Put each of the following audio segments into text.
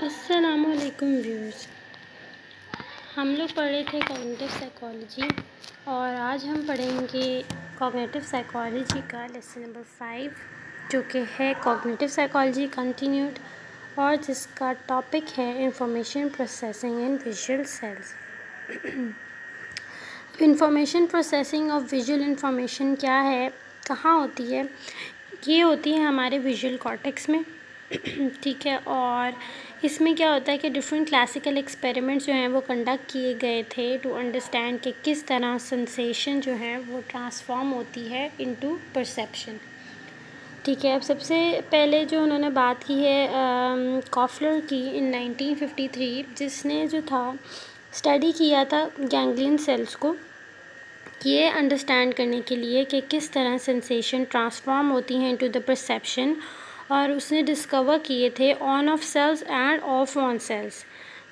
अस्सलामुअलैकुम व्यूअर्स। हम लोग पढ़े थे कॉग्निटिव साइकोलॉजी और आज हम पढ़ेंगे कॉग्निटिव साइकोलॉजी का लेसन नंबर 5 जो कि है कॉग्निटिव साइकोलॉजी कंटिन्यूड और जिसका टॉपिक है information processing and visual cells. Information processing और विजुअल इंफॉर्मेशन क्या है, कहाँ होती है? ये होती है हमारे विजुअल कॉर्टेक्स में। ठीक है, और इसमें क्या होता है कि डिफरेंट क्लासिकल एक्सपेरिमेंट्स जो हैं वो कंडक्ट किए गए थे टू अंडरस्टैंड कि किस तरह सेंसेशन जो है वो ट्रांसफॉर्म होती है इनटू परसेप्शन। ठीक है, अब सबसे पहले जो उन्होंने बात की है कॉफलर की इन 1953, जिसने जो था स्टडी किया था गैंग्लियन सेल्स को ये अंडरस्टैंड करने के लिए कि किस तरह सेंसेशन ट्रांसफॉर्म होती हैं इनटू द परसेप्शन, और उसने डिस्कवर किए थे on off cells and off on cells.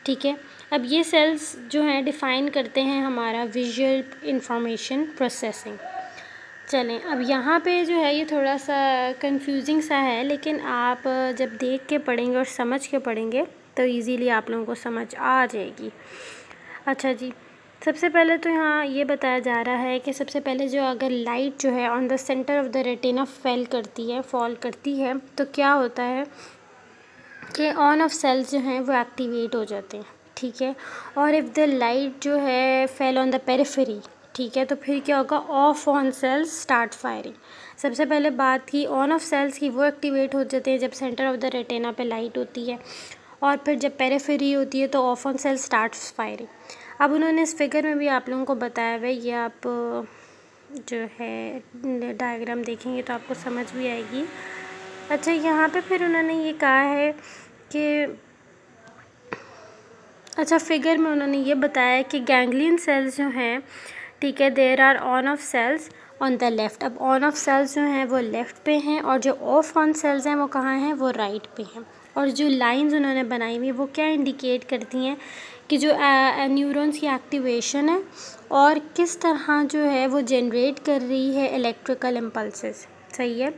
ठीक है, अब ये सेल्स जो हैं डिफ़ाइन करते हैं हमारा विजुअल इंफॉर्मेशन प्रोसेसिंग। चलें, अब यहाँ पे जो है ये थोड़ा सा कंफ्यूजिंग सा है, लेकिन आप जब देख के पढ़ेंगे और समझ के पढ़ेंगे तो इजीली आप लोगों को समझ आ जाएगी। अच्छा जी, सबसे पहले तो यहाँ ये बताया जा रहा है कि सबसे पहले जो अगर लाइट जो है on the centre of the retina fall करती है तो क्या होता है कि ऑन ऑफ सेल्स जो हैं वो एक्टिवेट हो जाते हैं। ठीक है, और इफ़ द लाइट जो है फेल ऑन द पेरिफेरी, ठीक है, तो फिर क्या होगा, off on cells start firing. सबसे पहले बात की ऑन ऑफ सेल्स की, वो एक्टिवेट हो जाते हैं जब सेंटर ऑफ द रेटिना पे लाइट होती है, और फिर जब पेरिफेरी होती है तो off on cells start firing. अब उन्होंने इस फिगर में भी आप लोगों को बताया हुआ है, ये आप जो है डायग्राम देखेंगे तो आपको समझ भी आएगी। अच्छा, यहाँ पे फिर उन्होंने ये कहा है कि अच्छा फिगर में उन्होंने ये बताया कि गैंग्लियन सेल्स जो हैं, ठीक है, there are on off cells on the left. अब ऑन ऑफ सेल्स जो हैं वो लेफ़्ट पे हैं और जो ऑफ ऑन सेल्स हैं वो कहाँ हैं, वो राइट पे हैं। और जो लाइंस उन्होंने बनाई हुई वो क्या इंडिकेट करती हैं कि जो न्यूरॉन्स की एक्टिवेशन है और किस तरह जो है वो जनरेट कर रही है इलेक्ट्रिकल इम्पल्सेस। सही है,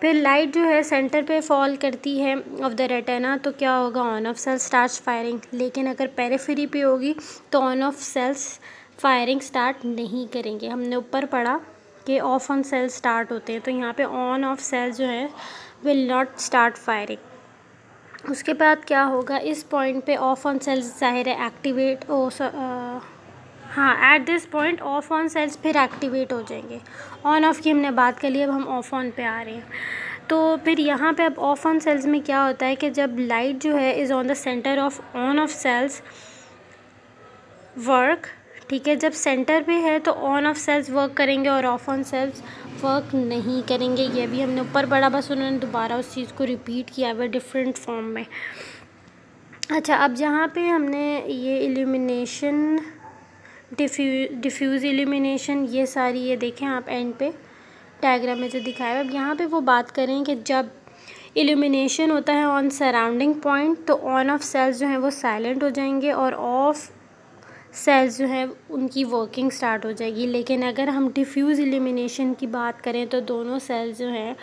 फिर लाइट जो है सेंटर पे फॉल करती है ऑफ द रेटिना तो क्या होगा, on off cells start firing. लेकिन अगर पेरिफेरी पे होगी तो on off cells firing start नहीं करेंगे। हमने ऊपर पढ़ा कि ऑफ ऑन सेल्स स्टार्ट होते हैं, तो यहाँ पे ऑन ऑफ सेल्स जो है विल नॉट स्टार्ट फायरिंग। उसके बाद क्या होगा, इस पॉइंट पे ऑफ ऑन सेल्स ज़ाहिर है एक्टिवेट हाँ, at this point off on cells फिर एक्टिवेट हो जाएंगे। ऑन ऑफ की हमने बात कर ली, अब हम ऑफ ऑन पे आ रहे हैं। तो फिर यहाँ पे अब ऑफ ऑन सेल्स में क्या होता है कि जब लाइट जो है is on the centre off on off cells work, ठीक है, जब सेंटर पे है तो ऑन ऑफ सेल्स वर्क करेंगे और ऑफ ऑन सेल्स वर्क नहीं करेंगे। ये भी हमने ऊपर पढ़ा, बस उन्होंने दोबारा उस चीज़ को रिपीट किया हुआ डिफरेंट फॉर्म में। अच्छा, अब जहाँ पे हमने ये इल्यूमिनेशन, डिफ्यूज़ इल्यूमिनेशन, ये सारी ये देखें आप एंड पे डायग्राम में जो दिखाया है, अब यहाँ पे वो बात करें कि जब इल्यूमिनेशन होता है ऑन सराउंडिंग पॉइंट तो ऑन ऑफ सेल्स जो हैं वो साइलेंट हो जाएंगे और ऑफ सेल्स जो हैं उनकी वर्किंग स्टार्ट हो जाएगी। लेकिन अगर हम डिफ्यूज़ इल्यूमिनेशन की बात करें तो दोनों सेल्स जो हैं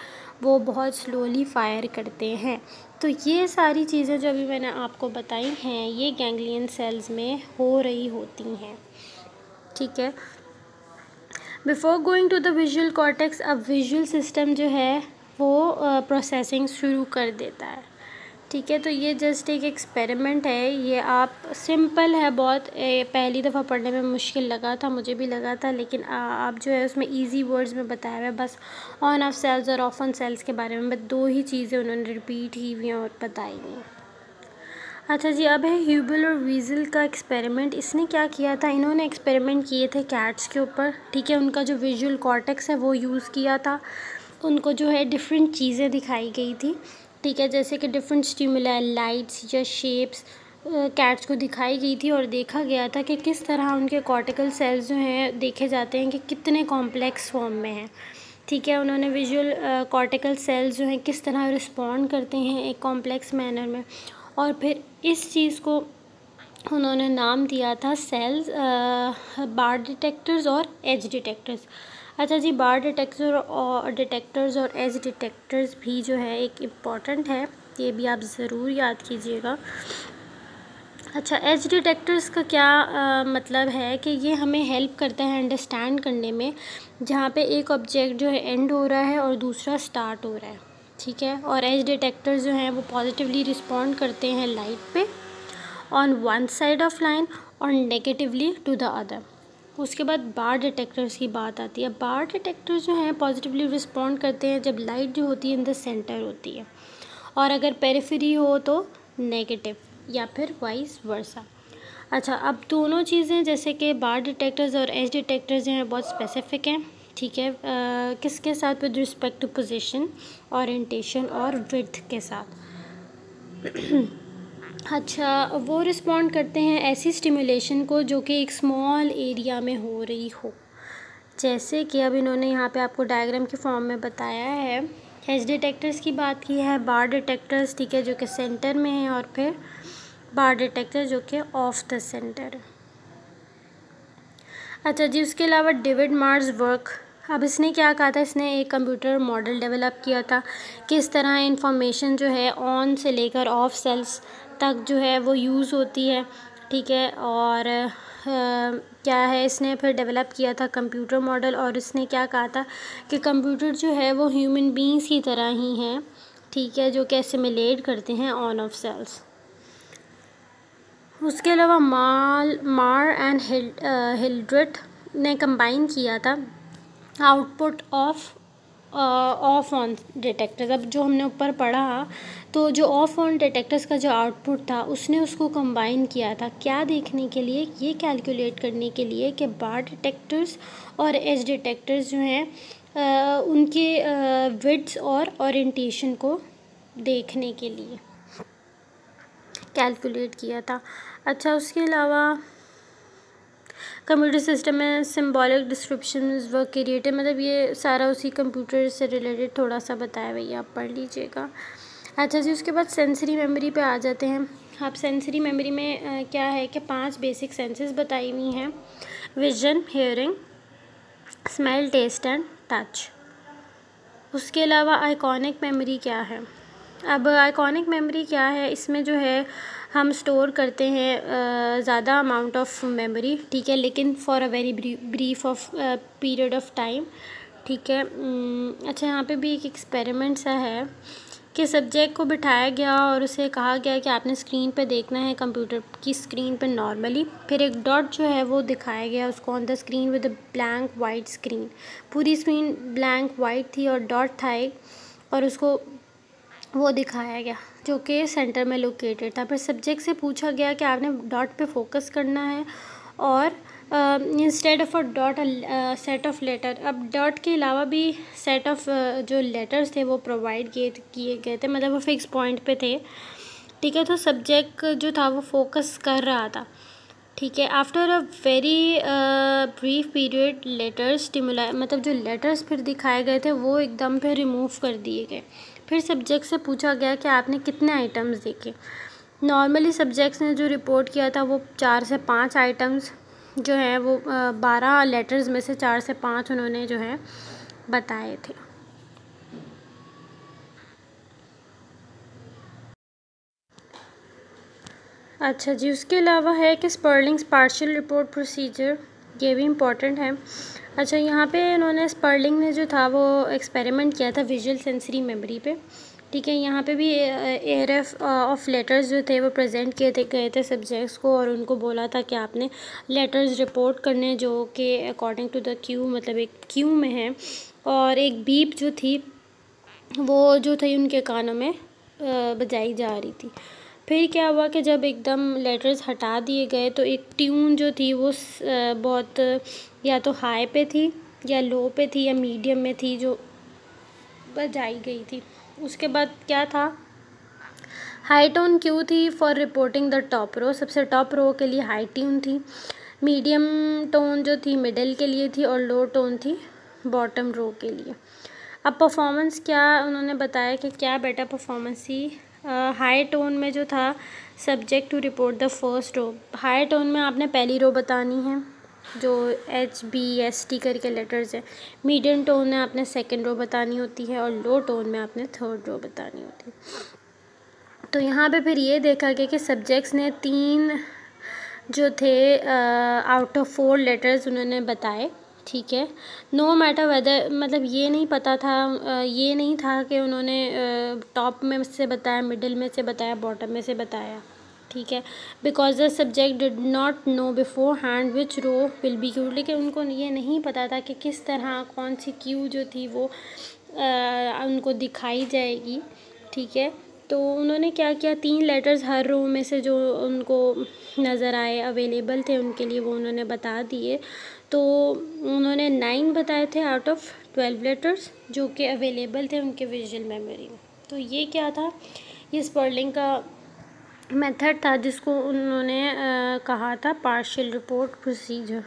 वो बहुत स्लोली फायर करते हैं। तो ये सारी चीज़ें जो अभी मैंने आपको बताई हैं ये गैंग्लियन सेल्स में हो रही होती हैं। ठीक है, before going to the visual cortex, अब विजुअल सिस्टम जो है वो प्रोसेसिंग शुरू कर देता है। ठीक है, तो ये जस्ट एक एक्सपेरिमेंट है, ये आप सिंपल है बहुत, पहली दफ़ा पढ़ने में मुश्किल लगा था, मुझे भी लगा था, लेकिन आप जो है उसमें इजी वर्ड्स में बताया हुआ है। बस ऑन ऑफ सेल्स और ऑफ ऑन सेल्स के बारे में बस दो ही चीज़ें उन्होंने रिपीट ही हुई हैं और बताई हुई हैं। अच्छा जी, अब है ह्यूबल और वीज़ल का एक्सपेरिमेंट। इसने क्या किया था, इन्होंने एक्सपेरिमेंट किए थे कैट्स के ऊपर। ठीक है, उनका जो विजुअल कॉर्टेक्स है वो यूज़ किया था, उनको जो है डिफरेंट चीज़ें दिखाई गई थी। ठीक है, जैसे कि डिफरेंट स्टिमुलाई, लाइट्स या शेप्स कैट्स को दिखाई गई थी और देखा गया था कि किस तरह उनके कॉर्टिकल सेल्स जो हैं देखे जाते हैं कि कितने कॉम्प्लेक्स फॉर्म में हैं। ठीक है, उन्होंने विजुअल कॉर्टिकल सेल्स जो हैं किस तरह रिस्पॉन्ड करते हैं एक कॉम्प्लेक्स मैनर में, और फिर इस चीज़ को उन्होंने नाम दिया था सेल्स बार डिटेक्टर्स और एज डिटेक्टर्स। अच्छा जी, बार डिटेक्टर्स और एज डिटेक्टर्स भी जो है एक इम्पॉर्टेंट है ये भी आप ज़रूर याद कीजिएगा। अच्छा, एज डिटेक्टर्स का क्या मतलब है कि ये हमें हेल्प करता है अंडरस्टैंड करने में, जहाँ पे एक ऑब्जेक्ट जो है एंड हो रहा है और दूसरा स्टार्ट हो रहा है, ठीक है। और एज डिटेक्टर्स जो हैं वो पॉजिटिवली रिस्पॉन्ड करते हैं लाइट पे on one side of line और नेगेटिवली टू द अदर। उसके बाद बार डिटेक्टर्स की बात आती है। बार डिटेक्टर्स जो हैं पॉजिटिवली रिस्पॉन्ड करते हैं जब लाइट जो होती है इन द सेंटर होती है, और अगर पेरिफेरी हो तो नेगेटिव, या फिर वाइस वर्सा। अच्छा, अब दोनों चीज़ें जैसे कि बार डिटेक्टर्स और एज डिटेक्टर्स जो हैं बहुत स्पेसिफिक हैं, ठीक है। किसके साथ? With respect to position, orientation और विड्थ के साथ। अच्छा, वो रिस्पॉन्ड करते हैं ऐसी स्टिमुलेशन को जो कि एक स्मॉल एरिया में हो रही हो, जैसे कि अब इन्होंने यहाँ पे आपको डायग्राम के फॉर्म में बताया है। एज डिटेक्टर्स की बात की है, बार डिटेक्टर्स, ठीक है, जो कि सेंटर में है, और फिर बार डिटेक्टर जो कि ऑफ द सेंटर है। अच्छा जी, उसके अलावा डेविड मार्स वर्क, अब इसने क्या कहा था? इसने एक कंप्यूटर मॉडल डेवलप किया था, किस तरह इंफॉर्मेशन जो है ऑन से लेकर ऑफ सेल्स तक जो है वो यूज़ होती है, ठीक है। और क्या है, इसने फिर डेवलप किया था कंप्यूटर मॉडल, और इसने क्या कहा था कि कंप्यूटर जो है वो ह्यूमन बींग्स की तरह ही हैं, ठीक है, जो कि एसिमिलेट करते हैं ऑन ऑफ सेल्स। उसके अलावा मार एंड हिल्ड्रेट ने कंबाइन किया था आउटपुट ऑफ ऑन डिटेक्टर्स। अब जो हमने ऊपर पढ़ा, तो जो ऑफ ऑन डिटेक्टर्स का जो आउटपुट था उसने उसको कंबाइन किया था, क्या देखने के लिए? ये कैलकुलेट करने के लिए कि बार डिटेक्टर्स और एज डिटेक्टर्स जो हैं उनके विड्थ और ओरिएंटेशन को देखने के लिए कैलकुलेट किया था। अच्छा, उसके अलावा कंप्यूटर सिस्टम में सिंबॉलिक डिस्क्रिप्शंस व क्रिएटिव, मतलब ये सारा उसी कंप्यूटर से रिलेटेड थोड़ा सा बताया भैया, आप पढ़ लीजिएगा। अच्छा जी, उसके बाद सेंसरी मेमोरी पे आ जाते हैं। आप सेंसरी मेमोरी में क्या है कि 5 बेसिक सेंसेस बताई हुई हैं: vision, hearing, smell, taste and touch. उसके अलावा आइकॉनिक मेमोरी क्या है? अब आइकॉनिक मेमोरी क्या है? इसमें जो है हम स्टोर करते हैं ज़्यादा अमाउंट ऑफ मेमोरी, ठीक है, लेकिन for a very brief of period of time, ठीक है। अच्छा, यहाँ पे भी एक एक्सपेरिमेंट सा है कि सब्जेक्ट को बिठाया गया और उसे कहा गया कि आपने स्क्रीन पे देखना है, कंप्यूटर की स्क्रीन पे नॉर्मली। फिर एक डॉट जो है वो दिखाया गया उसको on the screen with a blank white screen. पूरी स्क्रीन ब्लैंक वाइट थी और डॉट था एक, और उसको वो दिखाया गया जो कि सेंटर में लोकेटेड था। फिर सब्जेक्ट से पूछा गया कि आपने डॉट पे फोकस करना है, और instead of a dot set of letter. अब डॉट के अलावा भी सेट ऑफ जो लेटर्स थे वो प्रोवाइड किए गए थे, मतलब वो फिक्स पॉइंट पे थे, ठीक है। तो सब्जेक्ट जो था वो फोकस कर रहा था, ठीक है। After a very brief period letters stimuli, मतलब जो लेटर्स फिर दिखाए गए थे वो एकदम पे रिमूव कर दिए गए। फिर सब्जेक्ट से पूछा गया कि आपने कितने आइटम्स देखे। नॉर्मली सब्जेक्ट्स ने जो रिपोर्ट किया था वो 4 से 5 आइटम्स जो हैं वो 12 लेटर्स में से 4 से 5 उन्होंने जो है बताए थे। अच्छा जी, उसके अलावा है कि स्पर्लिंग्स पार्शियल रिपोर्ट प्रोसीजर, ये भी इम्पॉर्टेंट है। अच्छा, यहाँ पे इन्होंने स्पर्लिंग ने जो था वो एक्सपेरिमेंट किया था विजुअल सेंसरी मेमोरी पे, ठीक है। यहाँ पे भी एरेफ ऑफ लेटर्स जो थे वो प्रेजेंट किए गए थे सब्जेक्ट्स को, और उनको बोला था कि आपने लेटर्स रिपोर्ट करने जो कि अकॉर्डिंग टू द क्यू, मतलब एक क्यू में है, और एक बीप जो थी वो जो थी उनके कानों में बजाई जा रही थी। फिर क्या हुआ कि जब एकदम लेटर्स हटा दिए गए तो एक ट्यून जो थी वो बहुत या तो हाई पे थी या लो पे थी या मीडियम में थी जो बजाई गई थी। उसके बाद क्या था, हाई टोन क्यू थी for reporting the top row, सबसे टॉप रो के लिए हाई ट्यून थी। मीडियम टोन जो थी मिडिल के लिए थी, और लो टोन थी बॉटम रो के लिए। अब परफॉर्मेंस क्या उन्होंने बताया कि क्या बेटर परफॉर्मेंस थी। हाई टोन में जो था subject to report the first row, high tone में आपने पहली रो बतानी है जो HBST करके लेटर्स है। मीडियम टोन में आपने सेकंड रो बतानी होती है, और लो टोन में आपने थर्ड रो बतानी होती है। तो यहाँ पे फिर ये देखा गया कि सब्जेक्ट्स ने 3 जो थे आउट ऑफ 4 लेटर्स उन्होंने बताए, ठीक है। नो मैटर वेदर, मतलब ये नहीं पता था, ये नहीं था कि उन्होंने टॉप में से बताया, मिडिल में से बताया, बॉटम में से बताया, ठीक है। Because the subject did not know beforehand which row will be cue, लेकिन उनको ये नहीं पता था कि किस तरह कौन सी क्यू जो थी वो उनको दिखाई जाएगी, ठीक है। तो उन्होंने क्या किया, 3 लेटर्स हर रो में से जो उनको नज़र आए अवेलेबल थे उनके लिए वो उन्होंने बता दिए। तो उन्होंने 9 बताए थे आउट ऑफ 12 लेटर्स जो कि अवेलेबल थे उनके विजुअल मेमोरी में। तो ये क्या था, ये स्पर्लिंग का मेथड था जिसको उन्होंने कहा था पार्शियल रिपोर्ट प्रोसीजर।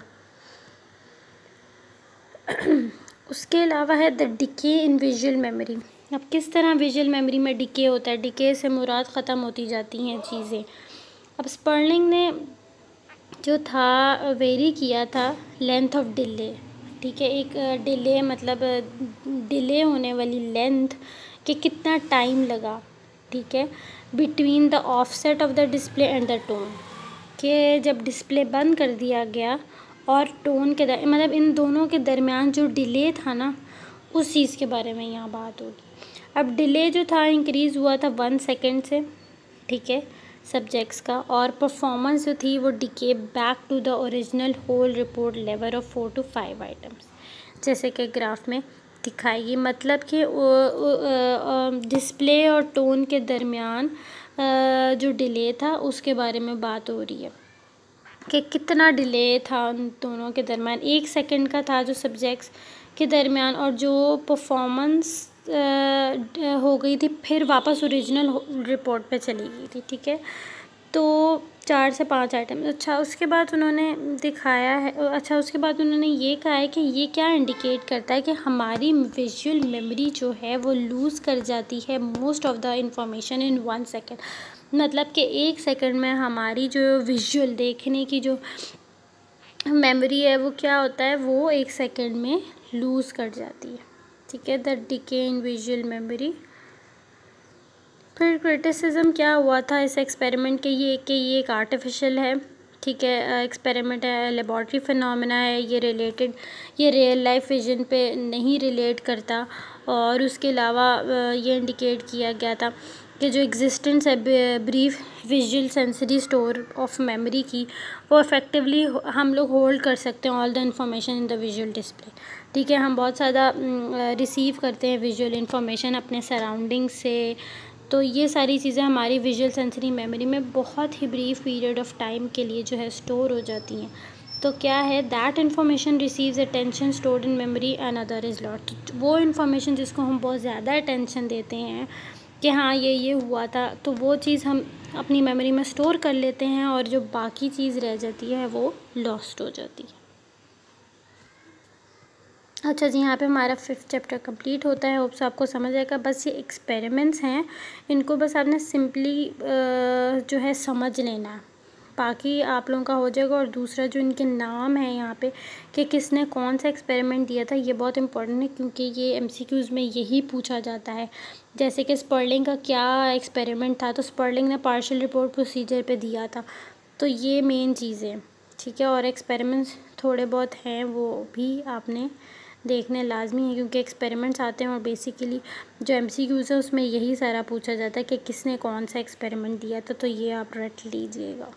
उसके अलावा है the decay in visual memory. अब किस तरह विजुअल मेमोरी में डिके होता है, डिके से मुराद ख़त्म होती जाती हैं चीज़ें। अब स्पर्लिंग ने जो था वेरी किया था लेंथ ऑफ डिले, ठीक है। एक डिले मतलब डिले होने वाली लेंथ कि कितना टाइम लगा, ठीक है, between the offset of the display and the tone, कि जब डिस्प्ले बंद कर दिया गया और टोन के मतलब इन दोनों के दरमियान जो डिले था ना, उस चीज़ के बारे में यहाँ बात होगी। अब डिले जो था इंक्रीज़ हुआ था 1 सेकेंड से, ठीक है, सब्जेक्ट्स का, और परफॉर्मेंस जो थी वो decay back to the original whole report level of 4 to 5 items, जैसे कि ग्राफ में दिखाएगी। मतलब कि डिस्प्ले और टोन के दरमियान जो डिले था उसके बारे में बात हो रही है कि कितना डिले था उन दोनों के दरमियान। 1 सेकेंड का था जो सब्जेक्ट्स के दरमियान, और जो परफॉर्मेंस हो गई थी फिर वापस ओरिजिनल रिपोर्ट पे चली गई थी, ठीक है। तो 4 से 5 आइटम। अच्छा, उसके बाद उन्होंने दिखाया है, अच्छा उसके बाद उन्होंने ये कहा है कि ये क्या इंडिकेट करता है कि हमारी विजुअल मेमोरी जो है वो लूज़ कर जाती है most of the information in 1 second. मतलब कि 1 सेकेंड में हमारी जो विजुअल देखने की जो मेमोरी है वो क्या होता है, वो 1 सेकेंड में लूज़ कर जाती है, ठीक है। The decay in visual memory. फिर क्रिटिसिज्म क्या हुआ था इस एक्सपेरिमेंट के, ये एक आर्टिफिशियल है, ठीक है, एक्सपेरिमेंट है, लेबॉर्ट्री फिनोमेना है, ये रियल लाइफ विजन पे नहीं रिलेट करता। और उसके अलावा ये इंडिकेट किया गया था कि जो एग्जिस्टेंस है brief visual sensory store of memory की, वो इफ़ेक्टिवली हम लोग होल्ड कर सकते हैं all the information in the visual display, ठीक है। हम बहुत ज़्यादा रिसीव करते हैं विजुअल इंफॉर्मेशन अपने सराउंडिंग से, तो ये सारी चीज़ें हमारी विजुअल सेंसरी मेमोरी में बहुत ही ब्रीफ पीरियड ऑफ टाइम के लिए जो है स्टोर हो जाती हैं। तो क्या है, that information receives attention stored in memory and other is lost. वो इन्फॉर्मेशन जिसको हम बहुत ज़्यादा अटेंशन देते हैं कि हाँ ये हुआ था, तो वो चीज़ हम अपनी मेमोरी में स्टोर कर लेते हैं, और जो बाकी चीज़ रह जाती है वो लॉस्ट हो जाती है। अच्छा जी, यहाँ पे हमारा 5th चैप्टर कंप्लीट होता है। होप्स आपको समझ आएगा। बस ये एक्सपेरिमेंट्स हैं, इनको बस आपने सिंपली जो है समझ लेना है, बाकी आप लोगों का हो जाएगा। और दूसरा जो इनके नाम है यहाँ पे कि किसने कौन सा एक्सपेरिमेंट दिया था, ये बहुत इंपॉर्टेंट है क्योंकि ये MCQs में यही पूछा जाता है। जैसे कि स्पर्लिंग का क्या एक्सपेरिमेंट था, तो स्पर्लिंग ने पार्शियल रिपोर्ट प्रोसीजर पे दिया था, तो ये मेन चीज़ें, ठीक है। और एक्सपेरिमेंट्स थोड़े बहुत हैं वो भी आपने देखने लाजमी है क्योंकि एक्सपेरिमेंट्स आते हैं, और बेसिकली जो MCQs है उसमें यही सारा पूछा जाता है कि किसने कौन सा एक्सपेरिमेंट दिया था, तो ये आप रट लीजिएगा।